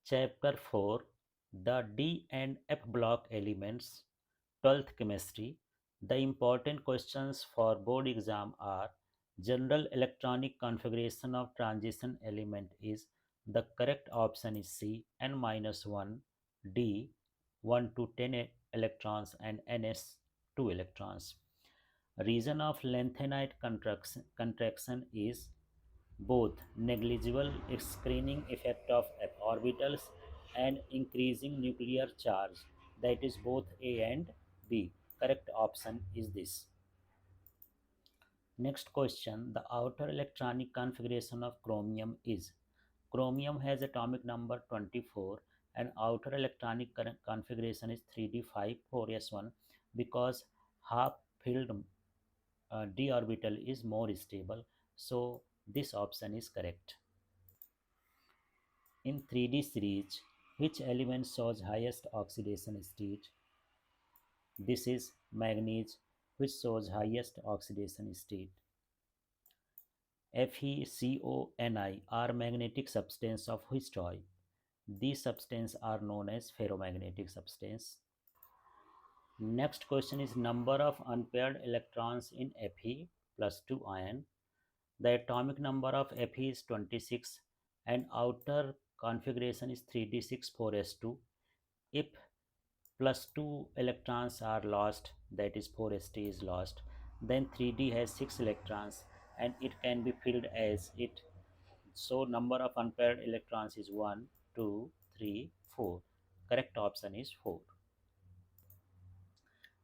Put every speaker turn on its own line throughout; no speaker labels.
Chapter 4, the D and F block elements, 12th chemistry. The important questions for board exam are: general electronic configuration of transition element is, the correct option is C, n minus 1, D 1 to 10 electrons, and ns 2 electrons. Reason of lengthenite contraction is both negligible screening effect of orbitals and increasing nuclear charge, that is both A and B. Correct option is this. Next question, the outer electronic configuration of chromium is: chromium has atomic number 24 and outer electronic configuration is 3d5 4s1 because half filled d orbital is more stable, so this option is correct. In 3D series, which element shows highest oxidation state? This is manganese, which shows highest oxidation state. FeCO(Ni) are magnetic substance of which type? These substances are known as ferromagnetic substance. Next question is number of unpaired electrons in Fe plus 2 ion. The atomic number of Fe is 26 and outer configuration is 3d6 4s2. If plus 2 electrons are lost, that is 4st is lost, then 3d has 6 electrons and it can be filled as it. So number of unpaired electrons is 1, 2, 3, 4. Correct option is 4.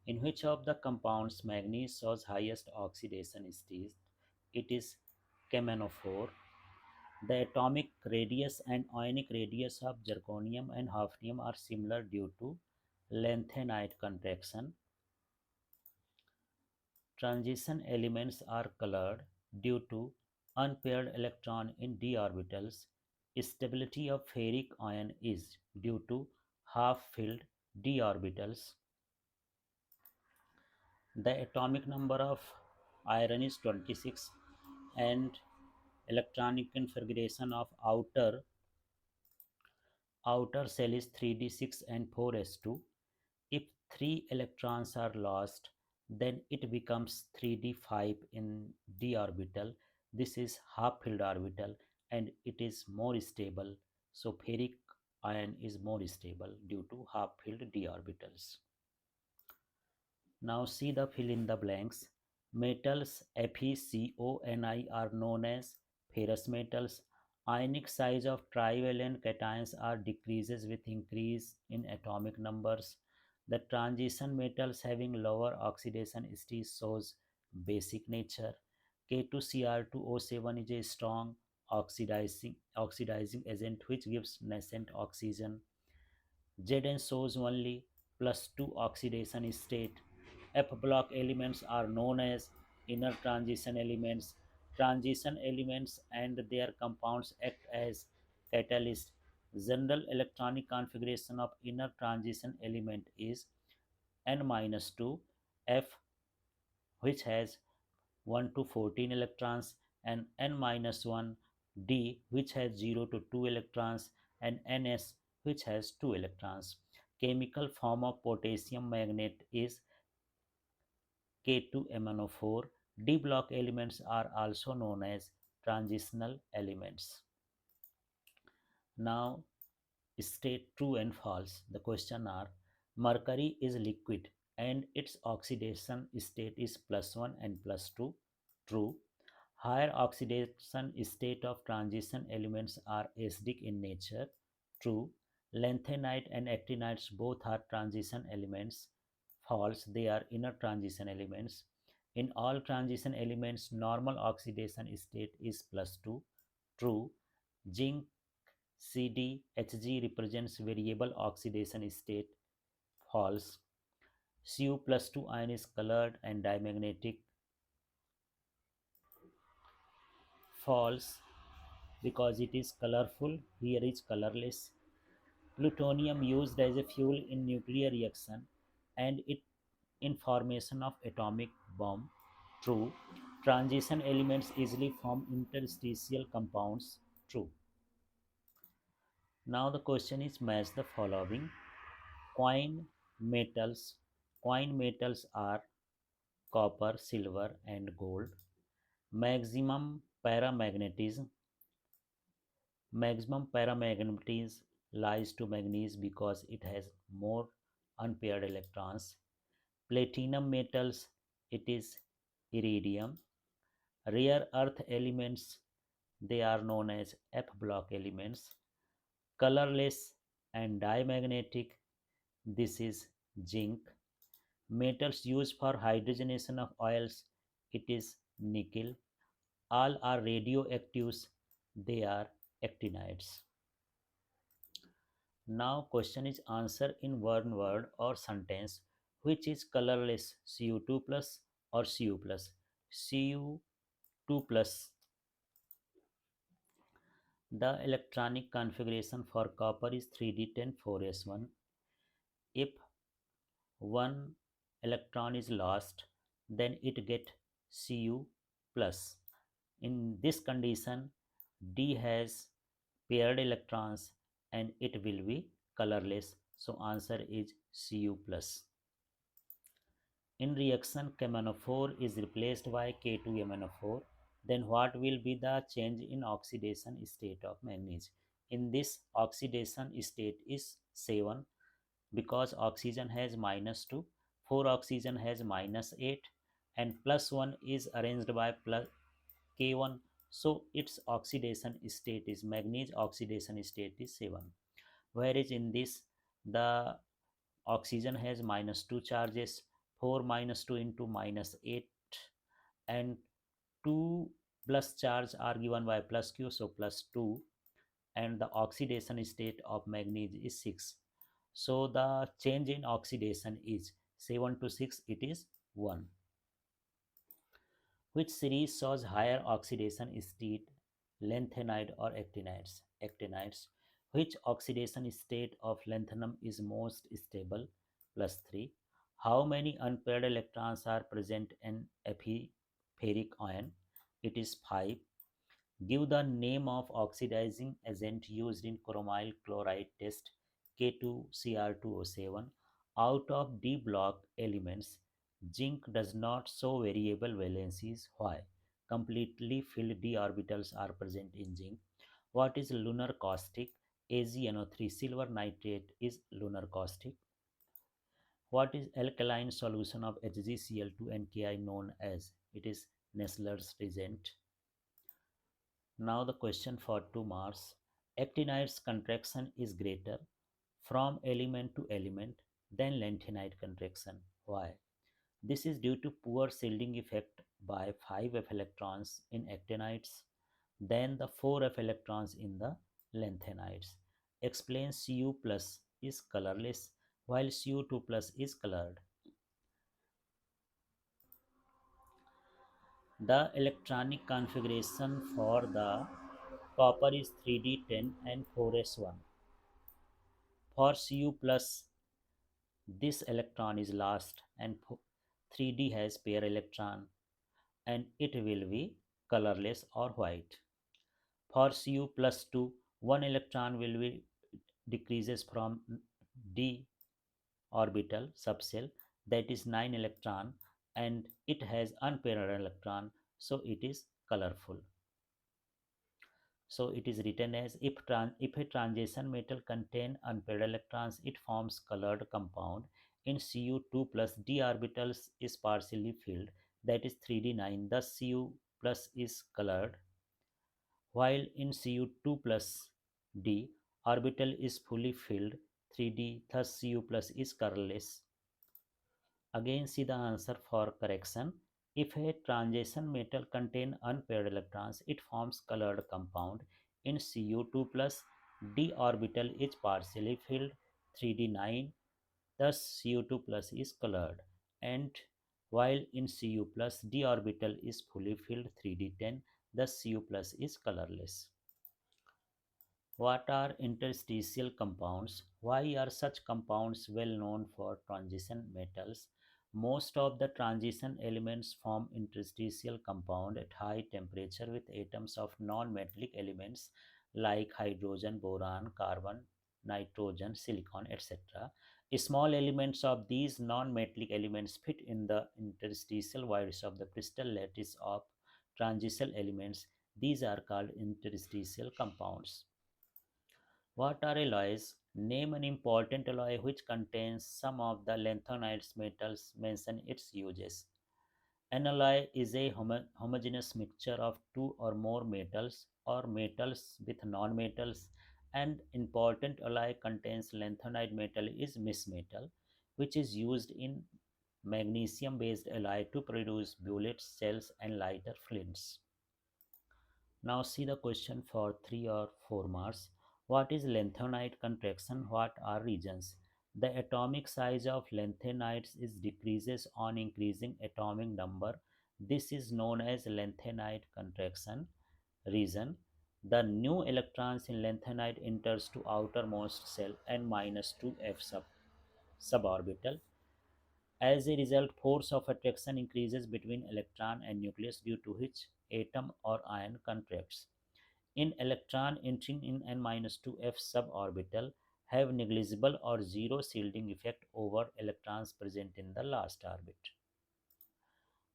In which of the compounds manganese shows highest oxidation state? It is KMnO4. The atomic radius and ionic radius of zirconium and hafnium are similar due to lengthenite contraction. Transition elements are colored due to unpaired electron in d orbitals. Stability of ferric ion is due to half-filled d orbitals. The atomic number of iron is 26 and electronic configuration of outer shell is 3d6 and 4s2. If 3 electrons are lost, then it becomes 3d5 in d orbital. This is half filled orbital and it is more stable. So ferric ion is more stable due to half filled d orbitals. Now see the fill in the blanks. Metals FeCO(Ni) are known as ferrous metals. Ionic size of trivalent cations are decreases with increase in atomic numbers. The transition metals having lower oxidation state shows basic nature. K2Cr2O7 is a strong oxidizing agent which gives nascent oxygen. Zn shows only plus 2 oxidation state. F block elements are known as inner transition elements. Transition elements and their compounds act as catalysts. General electronic configuration of inner transition element is n-2 F, which has 1 to 14 electrons, and n-1 D, which has 0 to 2 electrons, and ns, which has 2 electrons. Chemical form of potassium magnet is K2MnO4. D block elements are also known as transitional elements. Now state true and false. The question are: mercury is liquid and its oxidation state is +1 and +2. True. Higher oxidation state of transition elements are acidic in nature. True. Lanthanide and actinides both are transition elements. False. They are inner transition elements. In all transition elements, normal oxidation state is +2. True. Zinc CdHg represents variable oxidation state. False. Cu+2 ion is colored and diamagnetic. False, because it is colorful. Here is colorless. Plutonium used as a fuel in nuclear reaction and it in formation of atomic bomb. True. Transition elements easily form interstitial compounds. True. Now the question is match the following coin metals. Coin metals are copper, silver, and gold. Maximum paramagnetism. Maximum paramagnetism lies to manganese because it has more unpaired electrons. Platinum metals, it is iridium. Rare earth elements, they are known as F block elements. Colorless and diamagnetic, this is zinc. Metals used for hydrogenation of oils, it is nickel. All are radioactives, they are actinides. Now question is answer in one word or sentence which is colorless Cu2 plus or Cu plus. Cu2 plus. The electronic configuration for copper is 3d10 4s1. If one electron is lost, then it get Cu plus. In this condition, D has paired electrons and it will be colorless. So answer is Cu plus. In reaction KMnO4 is replaced by K2MnO4, then what will be the change in oxidation state of manganese? In this oxidation state is 7 because oxygen has -2, 4 oxygen has -8 and +1 is arranged by plus K1. So its oxidation state is manganese oxidation state is 7. Whereas in this the oxygen has -2 charges, 4 -2 into -8 and 2 plus charge are given by plus q, so plus 2, and the oxidation state of manganese is 6. So the change in oxidation is 7 to 6, it is 1. Which series shows higher oxidation state, lanthanide or actinides? Actinides. Which oxidation state of lanthanum is most stable? Plus 3. How many unpaired electrons are present in epiferric ion? It is 5. Give the name of oxidizing agent used in chromyl chloride test K2Cr2O7. Out of D block elements, zinc does not show variable valencies. Why? Completely filled d orbitals are present in zinc. What is lunar caustic? AgNO3 silver nitrate is lunar caustic. What is alkaline solution of HgCl2 and Ki known as? It is Nessler's reagent. Now the question for 2 marks. Actinide's contraction is greater from element to element than lanthanide contraction. Why? This is due to poor shielding effect by 5f electrons in actinides than the 4f electrons in the lanthanides. Explain Cu plus is colorless while Cu2 plus is colored. The electronic configuration for the copper is 3d10 and 4s1. For Cu plus, this electron is lost and 3d has pair electron and it will be colorless or white. For Cu plus 2, one electron will be decreases from d orbital subshell, that is 9 electron, and it has unpaired electron, so it is colorful. So it is written as if a transition metal contain unpaired electrons, it forms colored compound. In Cu2 plus d orbitals is partially filled, that is 3d9, thus Cu plus is colored, while in Cu2 plus d orbital is fully filled, 3d, thus Cu plus is colorless. Again see the answer for correction. If a transition metal contain unpaired electrons, it forms colored compound. In Cu2 plus, d orbital is partially filled 3d9, thus Cu2 plus is colored. And while in Cu plus, d orbital is fully filled 3d10, thus Cu plus is colorless. What are interstitial compounds? Why are such compounds well known for transition metals? Most of the transition elements form interstitial compound at high temperature with atoms of non-metallic elements. like hydrogen, boron, carbon, nitrogen, silicon, etc. Small elements of these non-metallic elements fit in the interstitial voids of the crystal lattice of transitional elements. These are called interstitial compounds. What are alloys? Name an important alloy which contains some of the lanthanide metals. Mention its uses. An alloy is a homogeneous mixture of two or more metals or metals with nonmetals. An important alloy contains lanthanide metal is mismetal, which is used in magnesium based alloy to produce bullets, shells, and lighter flints. Now see the question for 3 or 4 marks. What is lanthanide contraction? What are regions? The atomic size of lanthanides is decreases on increasing atomic number. This is known as lanthanide contraction region. The new electrons in lanthanide enters to outermost shell n minus 2 f suborbital. As a result, force of attraction increases between electron and nucleus, due to which atom or ion contracts. In electron entering in n-2f suborbital have negligible or zero shielding effect over electrons present in the last orbit.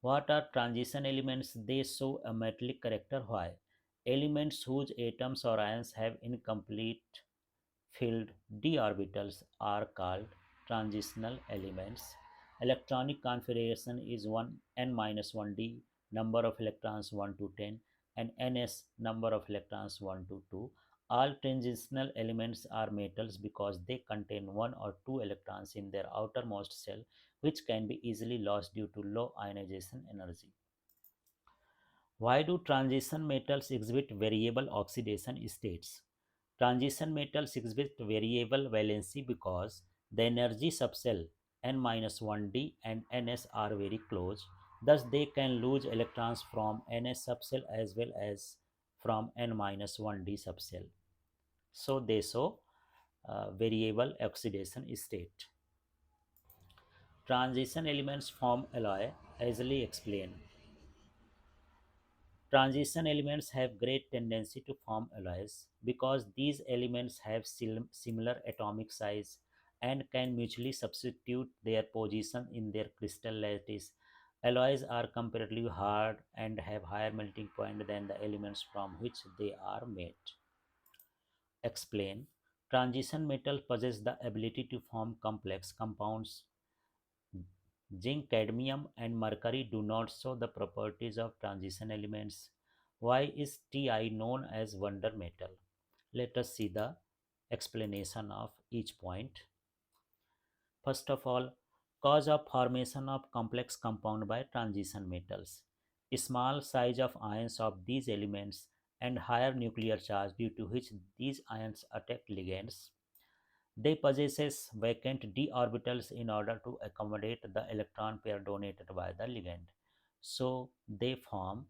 What are transition elements? They show a metallic character. Why? Elements whose atoms or ions have incomplete filled d orbitals are called transitional elements. Electronic configuration is 1 n-1d, number of electrons 1 to 10, and ns, number of electrons 1 to 2. All transitional elements are metals because they contain one or two electrons in their outermost shell, which can be easily lost due to low ionization energy. Why do transition metals exhibit variable oxidation states? Transition metals exhibit variable valency because the energy subshell n-1d and ns are very close. Thus, they can lose electrons from ns subshell as well as from n-1d subshell. So, they show variable oxidation state. Transition elements form alloy, easily explained. Transition elements have great tendency to form alloys because these elements have similar atomic size and can mutually substitute their position in their crystal lattice. Alloys are comparatively hard and have higher melting point than the elements from which they are made. Explain. Transition metals possess the ability to form complex compounds. Zinc, cadmium, and mercury do not show the properties of transition elements. Why is Ti known as wonder metal? Let us see the explanation of each point. First of all, cause of formation of complex compound by transition metals. Small size of ions of these elements and higher nuclear charge, due to which these ions attack ligands. They possess vacant d orbitals in order to accommodate the electron pair donated by the ligand. So they form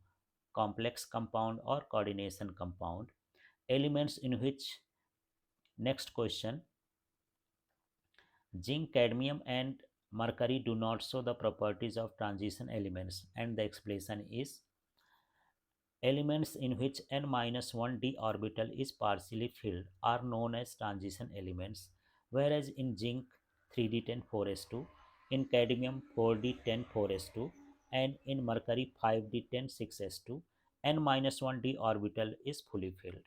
complex compound or coordination compound. Elements in which, next question, zinc, cadmium, and mercury do not show the properties of transition elements, and the explanation is elements in which n-1d orbital is partially filled are known as transition elements, whereas in zinc 3d10 4s2, in cadmium 4d10 4s2, and in mercury 5d10 6s2, n-1d orbital is fully filled.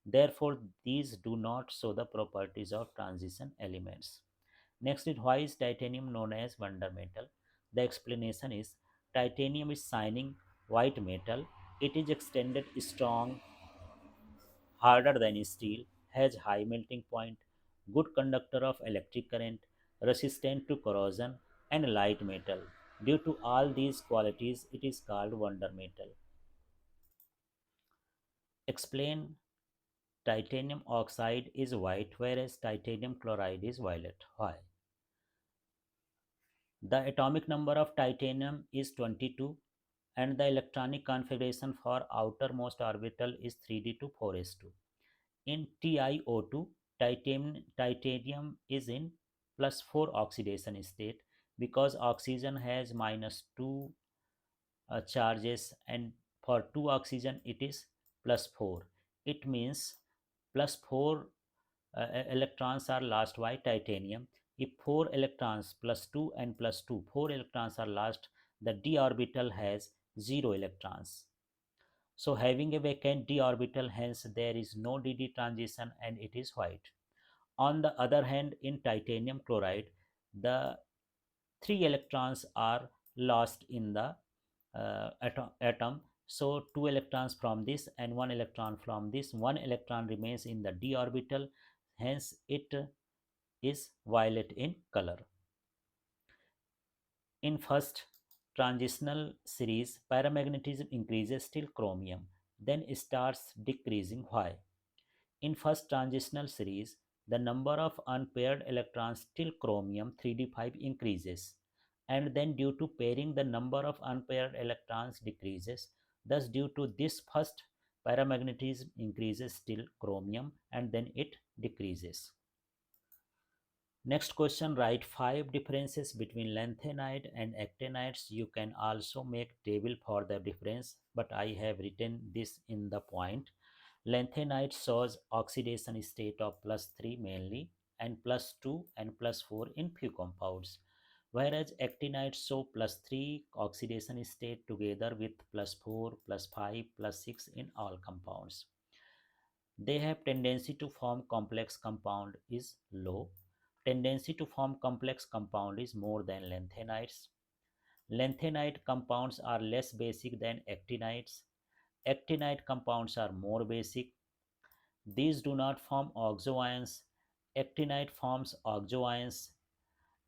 Therefore, these do not show the properties of transition elements. Next is, why is titanium known as wonder metal? The explanation is titanium is shining white metal. It is extended strong, harder than steel, has high melting point, good conductor of electric current, resistant to corrosion, and light metal. Due to all these qualities, it is called wonder metal. Explain. Titanium oxide is white, whereas titanium chloride is violet. Why? The atomic number of titanium is 22 and the electronic configuration for outermost orbital is 3d to 4s2. In TiO2, titanium is in plus 4 oxidation state because oxygen has minus 2 charges, and for 2 oxygen it is plus 4. It means plus 4 electrons are lost by titanium. If 4 electrons plus 2 and plus 2, 4 electrons are lost, the d orbital has 0 electrons. So having a vacant d orbital, hence there is no dd transition and it is white. On the other hand, in titanium chloride, the 3 electrons are lost in the atom. So 2 electrons from this and 1 electron from this. 1 electron remains in the d orbital, hence it is violet in color. In first transitional series, paramagnetism increases till chromium, then starts decreasing. Why? In first transitional series, the number of unpaired electrons till chromium 3d5 increases, and then due to pairing the number of unpaired electrons decreases. Thus, due to this, first paramagnetism increases till chromium and then it decreases. Next question, write 5 differences between lanthanides and actinides. You can also make table for the difference, but I have written this in the point. Lanthanide shows oxidation state of +3 mainly and +2 and +4 in few compounds, whereas actinides show +3 oxidation state together with +4, +5, +6 in all compounds. They have tendency to form complex compound is low. Tendency to form complex compound is more than lanthanides. Lanthanide compounds are less basic than actinides. Actinide compounds are more basic. These do not form oxoions. Actinide forms oxoions.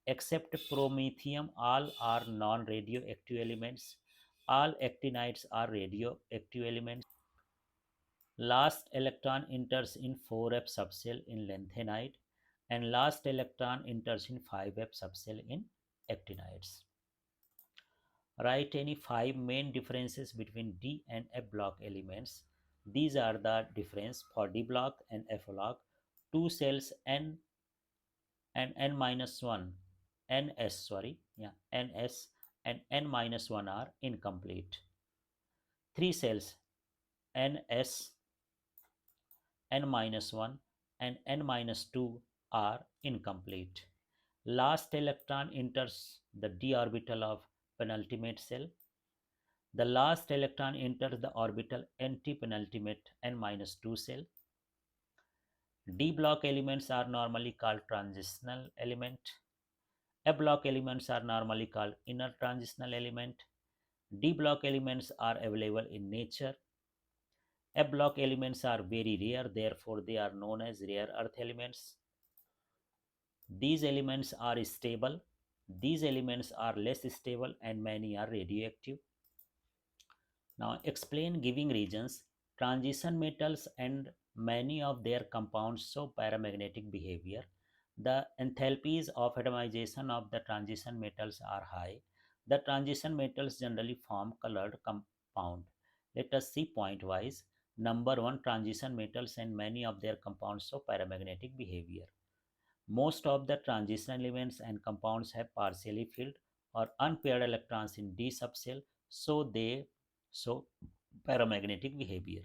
Except promethium, all are non-radioactive elements. All actinides are radioactive elements. Last electron enters in 4f subshell in lanthanide, and last electron enters in 5f subshell in actinides. Write any 5 main differences between D and F block elements. These are the difference for D block and F block. Two cells N and N minus 1, NS, sorry, yeah, NS and N minus 1 are incomplete. Three cells NS, N minus 1 and N minus 2 are incomplete. Last electron enters the d orbital of penultimate cell. The last electron enters the orbital anti-penultimate n minus 2 cell. D block elements are normally called transitional element. F block elements are normally called inner transitional element. D block elements are available in nature. F block elements are very rare, therefore they are known as rare earth elements. These elements are stable. These elements are less stable and many are radioactive. Now explain giving regions. Transition metals and many of their compounds show paramagnetic behavior. The enthalpies of atomization of the transition metals are high. The transition metals generally form colored compound. Let us see pointwise. Number 1, transition metals and many of their compounds show paramagnetic behavior. Most of the transition elements and compounds have partially filled or unpaired electrons in d subshell, so they show paramagnetic behavior.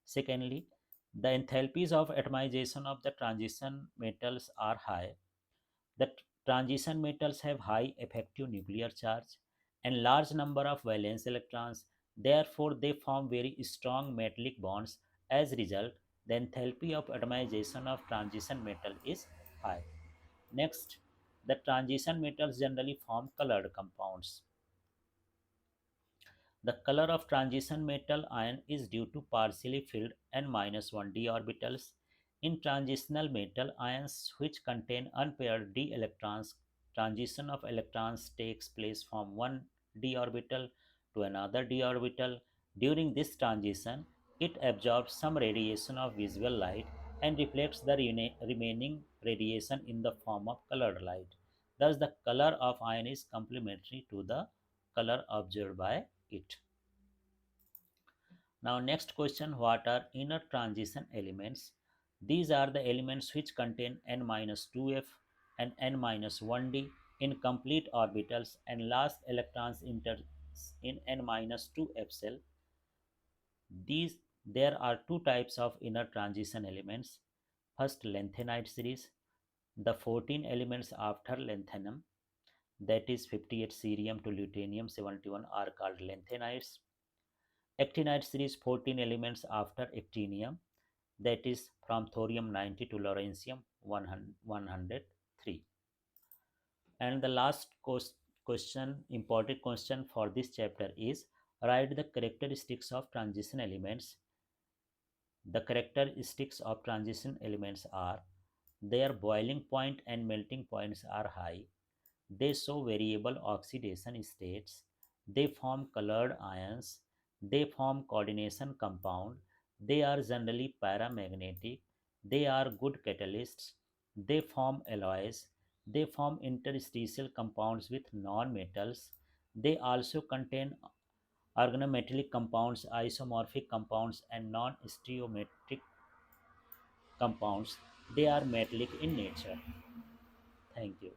Secondly, the enthalpies of atomization of the transition metals are high. The transition metals have high effective nuclear charge and large number of valence electrons. Therefore, they form very strong metallic bonds. As a result, the enthalpy of atomization of transition metal is high. Next, the transition metals generally form colored compounds. The color of transition metal ion is due to partially filled n-1 d orbitals. In transitional metal ions which contain unpaired d electrons, transition of electrons takes place from one d orbital to another d orbital. During this transition, it absorbs some radiation of visible light and reflects the remaining radiation in the form of colored light. Thus, the color of ion is complementary to the color observed by it. Now next question, what are inner transition elements? These are the elements which contain n-2f and n-1d in complete orbitals and last electrons enter in n-2f cell. These There are two types of inner transition elements. First, lanthanide series. The 14 elements after lanthanum, that is 58 cerium to lutetium 71, are called lanthanides. Actinide series, 14 elements after actinium, that is from thorium 90 to lawrencium 103. And the last question, important question for this chapter is write the characteristics of transition elements. The characteristics of transition elements are their boiling point and melting points are high. They show variable oxidation states. They form colored ions. They form coordination compound. They are generally paramagnetic. They are good catalysts. They form alloys. They form interstitial compounds with non-metals. They also contain organometallic compounds, isomorphic compounds, and non-stereometric compounds. They are metallic in nature. Thank you.